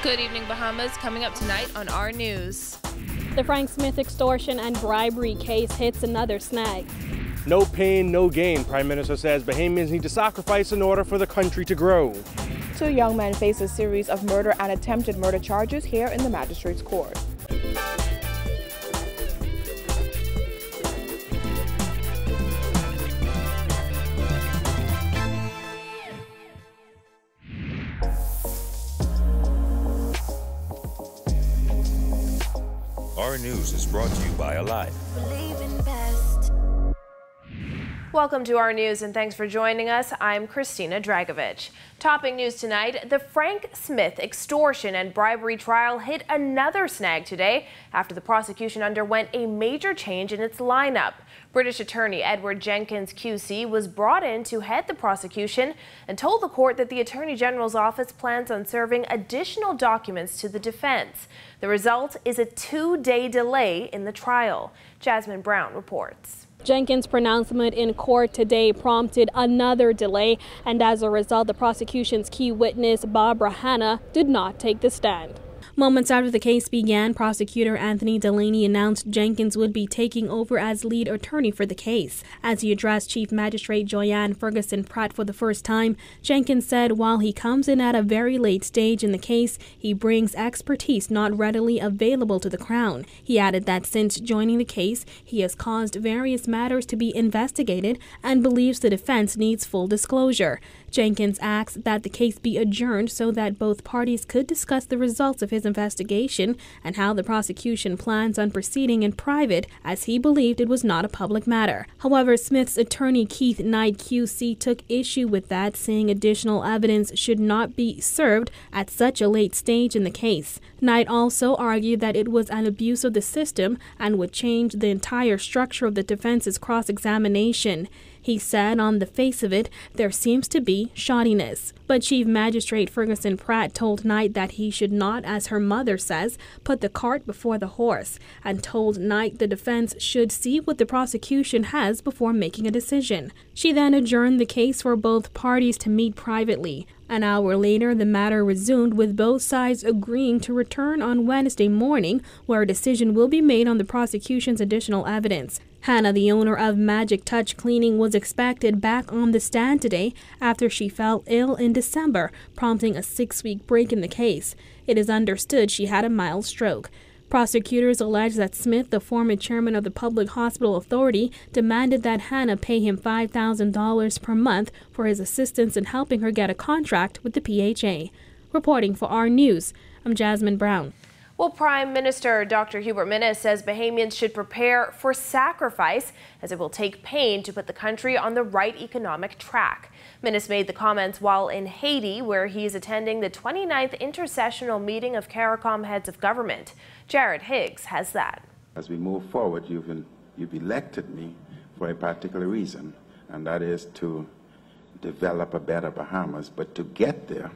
Good evening, Bahamas. Coming up tonight on our news. The Frank Smith extortion and bribery case hits another snag. No pain, no gain, Prime Minister says Bahamians need to sacrifice in order for the country to grow. 2 young men face a series of murder and attempted murder charges here in the magistrate's court. Our news is brought to you by Alive. Welcome to our news and thanks for joining us. I'm Christina Dragovich. Topping news tonight, the Frank Smith extortion and bribery trial hit another snag today after the prosecution underwent a major change in its lineup. British attorney Edward Jenkins QC was brought in to head the prosecution and told the court that the Attorney General's office plans on serving additional documents to the defense. The result is a 2-day delay in the trial. Jasmine Brown reports. Jenkins' pronouncement in court today prompted another delay, and as a result, the prosecution's key witness, Barbara Hanna, did not take the stand. Moments after the case began, prosecutor Anthony Delaney announced Jenkins would be taking over as lead attorney for the case. As he addressed Chief Magistrate Joyanne Ferguson Pratt for the first time, Jenkins said while he comes in at a very late stage in the case, he brings expertise not readily available to the Crown. He added that since joining the case, he has caused various matters to be investigated and believes the defense needs full disclosure. Jenkins asked that the case be adjourned so that both parties could discuss the results of his investigation and how the prosecution plans on proceeding in private, as he believed it was not a public matter. However, Smith's attorney Keith Knight QC took issue with that, saying additional evidence should not be served at such a late stage in the case. Knight also argued that it was an abuse of the system and would change the entire structure of the defense's cross-examination. He said on the face of it, there seems to be shoddiness. But Chief Magistrate Ferguson Pratt told Knight that he should not, as her mother says, put the cart before the horse, and told Knight the defense should see what the prosecution has before making a decision. She then adjourned the case for both parties to meet privately. An hour later, the matter resumed, with both sides agreeing to return on Wednesday morning, where a decision will be made on the prosecution's additional evidence. Hannah, the owner of Magic Touch Cleaning, was expected back on the stand today after she fell ill in December, prompting a 6-week break in the case. It is understood she had a mild stroke. Prosecutors allege that Smith, the former chairman of the Public Hospital Authority, demanded that Hannah pay him $5,000 per month for his assistance in helping her get a contract with the PHA. Reporting for our news, I'm Jasmine Brown. Well, Prime Minister Dr. Hubert Minnis says Bahamians should prepare for sacrifice, as it will take pain to put the country on the right economic track. Minnis made the comments while in Haiti, where he is attending the 29th Intersessional Meeting of CARICOM Heads of Government. Jared Higgs has that. As we move forward, you've elected me for a particular reason, and that is to develop a better Bahamas. But to get there,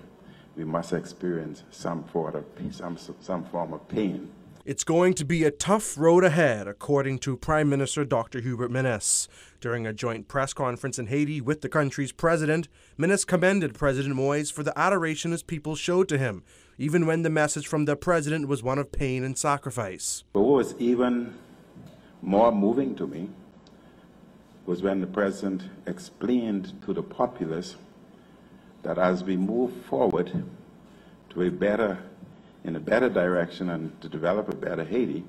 we must experience some form of pain. It's going to be a tough road ahead, according to Prime Minister Dr. Hubert Minnis. During a joint press conference in Haiti with the country's president, Minnis commended President Moise for the adoration his people showed to him, even when the message from the president was one of pain and sacrifice. But what was even more moving to me was when the president explained to the populace that as we move forward to in a better direction and to develop a better Haiti,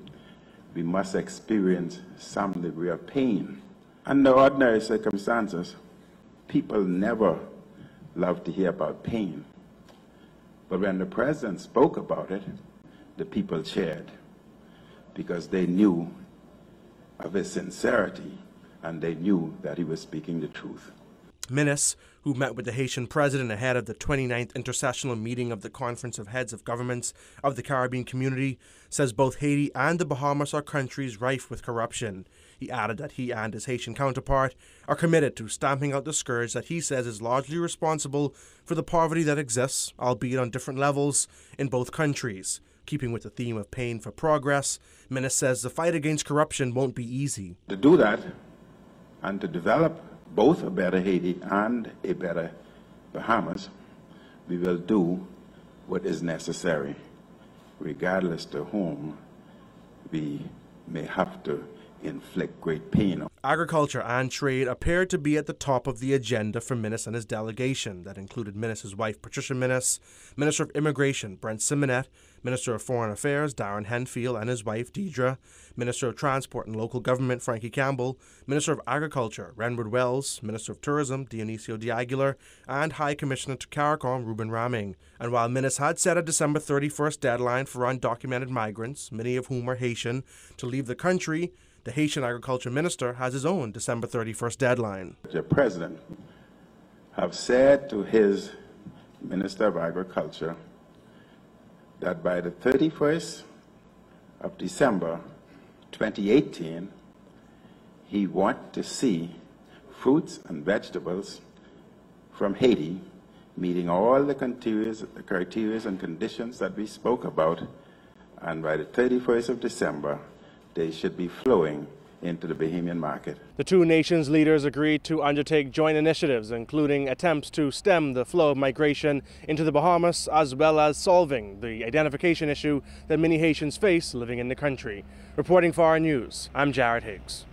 we must experience some degree of pain. Under ordinary circumstances, people never love to hear about pain. But when the president spoke about it, the people cheered because they knew of his sincerity and they knew that he was speaking the truth. Minnis, who met with the Haitian president ahead of the 29th Intersessional Meeting of the Conference of Heads of Governments of the Caribbean Community, says both Haiti and the Bahamas are countries rife with corruption. He added that he and his Haitian counterpart are committed to stamping out the scourge that he says is largely responsible for the poverty that exists, albeit on different levels, in both countries. Keeping with the theme of paying for progress, Minnis says the fight against corruption won't be easy. To do that and to develop both a better Haiti and a better Bahamas, we will do what is necessary, regardless to whom we may have to inflict great pain on. Agriculture and trade appeared to be at the top of the agenda for Minnis and his delegation. That included Minnis' wife, Patricia Minnis, Minister of Immigration, Brent Simonet, Minister of Foreign Affairs, Darren Henfield, and his wife, Deidre, Minister of Transport and Local Government, Frankie Campbell, Minister of Agriculture, Renward Wells, Minister of Tourism, Dionisio de Aguilar, and High Commissioner to CARICOM, Ruben Raming. And while Minnis had set a December 31st deadline for undocumented migrants, many of whom are Haitian, to leave the country, the Haitian Agriculture Minister has his own December 31st deadline. The President have said to his Minister of Agriculture that by the 31st of December 2018, he wants to see fruits and vegetables from Haiti meeting all the criteria and conditions that we spoke about, and by the 31st of December, they should be flowing into the Bahamian market. The two nations' leaders agreed to undertake joint initiatives, including attempts to stem the flow of migration into the Bahamas, as well as solving the identification issue that many Haitians face living in the country. Reporting for our news, I'm Jared Higgs.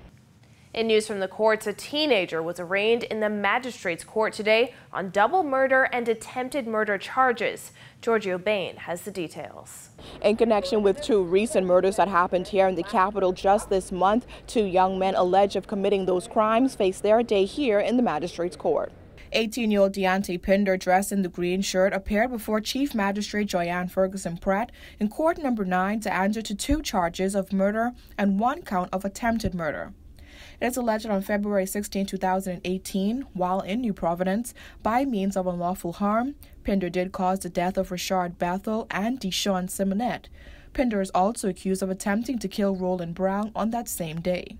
In news from the courts, a teenager was arraigned in the magistrate's court today on double murder and attempted murder charges. Giorgio Bain has the details. In connection with two recent murders that happened here in the capital just this month, two young men alleged of committing those crimes face their day here in the magistrate's court. 18-year-old Deontay Pinder, dressed in the green shirt, appeared before Chief Magistrate Joyanne Ferguson Pratt in court number 9 to answer to 2 charges of murder and 1 count of attempted murder. It is alleged on February 16, 2018, while in New Providence, by means of unlawful harm, Pinder did cause the death of Richard Bethel and Deshaun Simonet. Pinder is also accused of attempting to kill Roland Brown on that same day.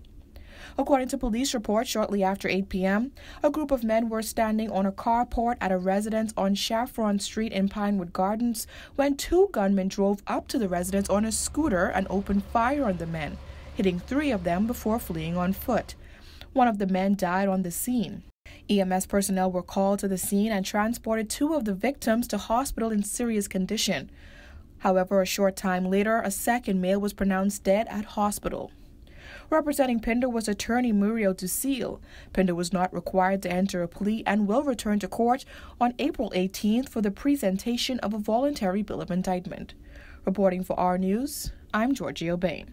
According to police reports, shortly after 8 p.m., a group of men were standing on a carport at a residence on Chaffron Street in Pinewood Gardens when 2 gunmen drove up to the residence on a scooter and opened fire on the men, hitting 3 of them before fleeing on foot. One of the men died on the scene. EMS personnel were called to the scene and transported 2 of the victims to hospital in serious condition. However, a short time later, a second male was pronounced dead at hospital. Representing Pinder was attorney Muriel Ducille. Pinder was not required to enter a plea and will return to court on April 18th for the presentation of a voluntary bill of indictment. Reporting for our News, I'm Giorgio Bain.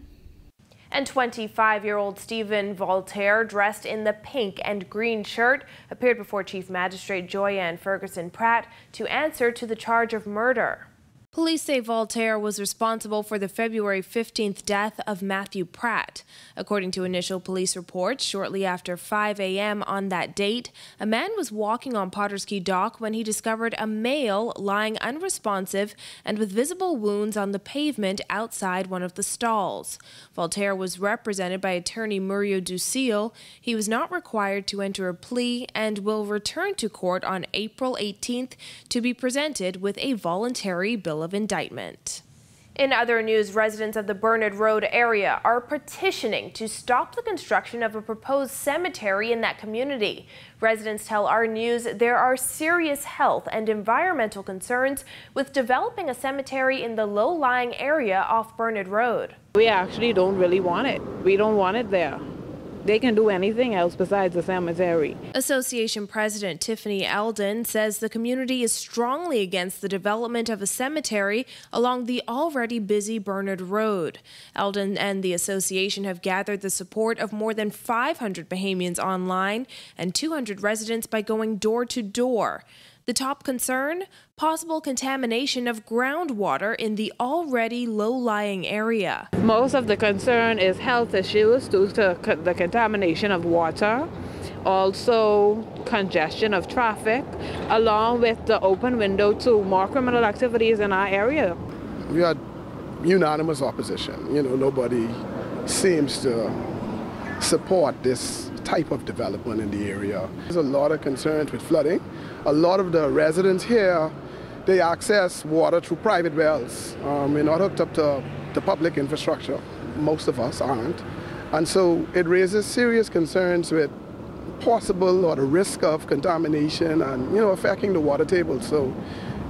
And 25-year-old Stephen Voltaire, dressed in the pink and green shirt, appeared before Chief Magistrate Joyanne Ferguson Pratt to answer to the charge of murder. Police say Voltaire was responsible for the February 15th death of Matthew Pratt. According to initial police reports, shortly after 5 a.m. on that date, a man was walking on Potters Key Dock when he discovered a male lying unresponsive and with visible wounds on the pavement outside one of the stalls. Voltaire was represented by attorney Muriel Ducille. He was not required to enter a plea and will return to court on April 18th to be presented with a voluntary bill of indictment. In other news, residents of the Bernerd Road area are petitioning to stop the construction of a proposed cemetery in that community. Residents tell our News there are serious health and environmental concerns with developing a cemetery in the low-lying area off Bernerd Road. We actually don't really want it. We don't want it there. They can do anything else besides the cemetery. Association President Tiffany Eldon says the community is strongly against the development of a cemetery along the already busy Bernerd Road. Eldon and the association have gathered the support of more than 500 Bahamians online and 200 residents by going door to door. The top concern? Possible contamination of groundwater in the already low-lying area. Most of the concern is health issues due to the contamination of water, also congestion of traffic, along with the open window to more criminal activities in our area. We had unanimous opposition. Nobody seems to support this type of development in the area. There's a lot of concerns with flooding. A lot of the residents here, they access water through private wells. We're not hooked up to the public infrastructure. Most of us aren't. And so it raises serious concerns with possible or the risk of contamination and, affecting the water table. So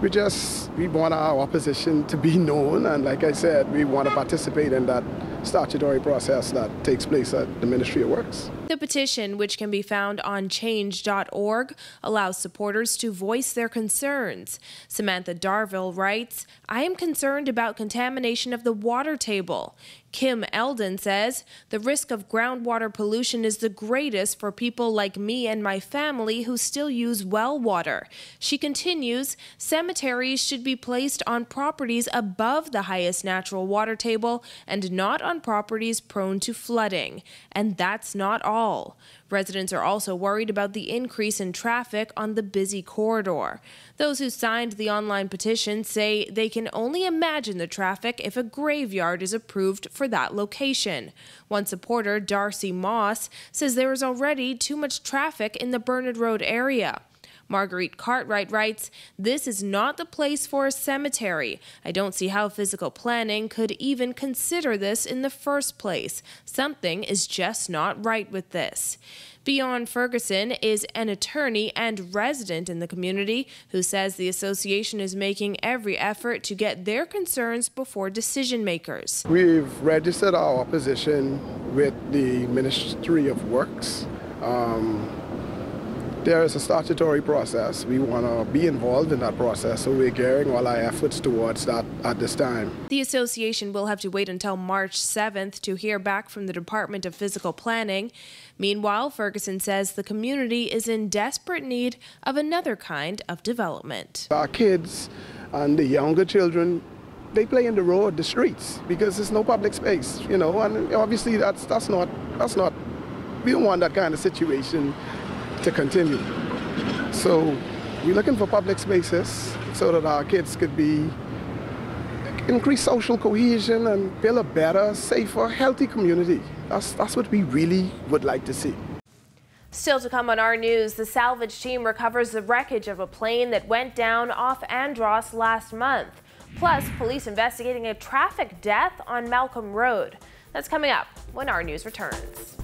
We want our opposition to be known, and like I said, we want to participate in that statutory process that takes place at the Ministry of Works. The petition, which can be found on change.org, allows supporters to voice their concerns. Samantha Darville writes, "I am concerned about contamination of the water table." Kim Eldon says, "The risk of groundwater pollution is the greatest for people like me and my family who still use well water." She continues, "Cemeteries should be placed on properties above the highest natural water table and not on properties prone to flooding. And that's not all. Residents are also worried about the increase in traffic on the busy corridor. Those who signed the online petition say they can only imagine the traffic if a graveyard is approved for that location. One supporter, Darcy Moss, says there is already too much traffic in the Bernerd Road area. Marguerite Cartwright writes, "This is not the place for a cemetery. I don't see how physical planning could even consider this in the first place. Something is just not right with this." Beyond Ferguson is an attorney and resident in the community who says the association is making every effort to get their concerns before decision makers. We've registered our opposition with the Ministry of Works. There is a statutory process. We want to be involved in that process, so we're gearing all our efforts towards that at this time. The association will have to wait until March 7th to hear back from the Department of Physical Planning. Meanwhile, Ferguson says the community is in desperate need of another kind of development. Our kids and the younger children, they play in the road, the streets, because there's no public space, and obviously that's not, we don't want that kind of situation to continue. So we're looking for public spaces so that our kids could increase social cohesion and build a better, safer, healthy community. That's what we really would like to see. Still to come on our news, the salvage team recovers the wreckage of a plane that went down off Andros last month. Plus, police investigating a traffic death on Malcolm Road. That's coming up when our news returns.